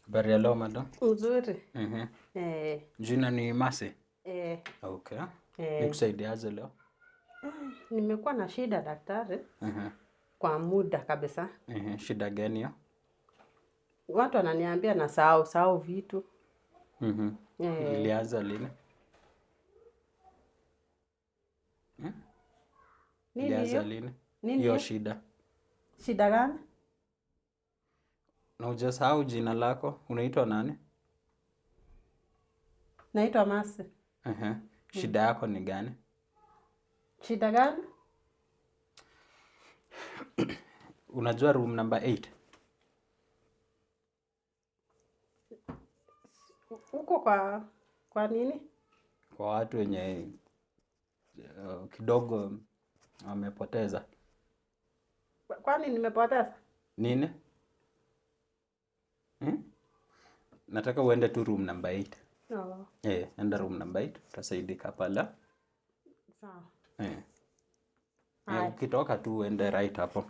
Habari ya leo madam? Nzuri. Jina ni Mercy. Okay. Nikusaidiaje leo? Nimekuwa na shida daktari. Kwa muda kabisa. Shida gani hiyo? Watu wananiambia nasahau vitu. Ilianza lini? Ilianza lini? Hiyo shida. Shida gani? Na hujasahau jina lako? Unaitwa nani? Naitwa Mercy. Shida yako ni gani? Shida gani? Unajua room number 8? Uko kwa nini? Kwa watu wenye kidogo wamepoteza. Kwani nimepoteza? Nini? Nataka uende tu room number 8. Enda room number 8, utasaidika pale. Sawa. Ukitoka tu uende right hapo.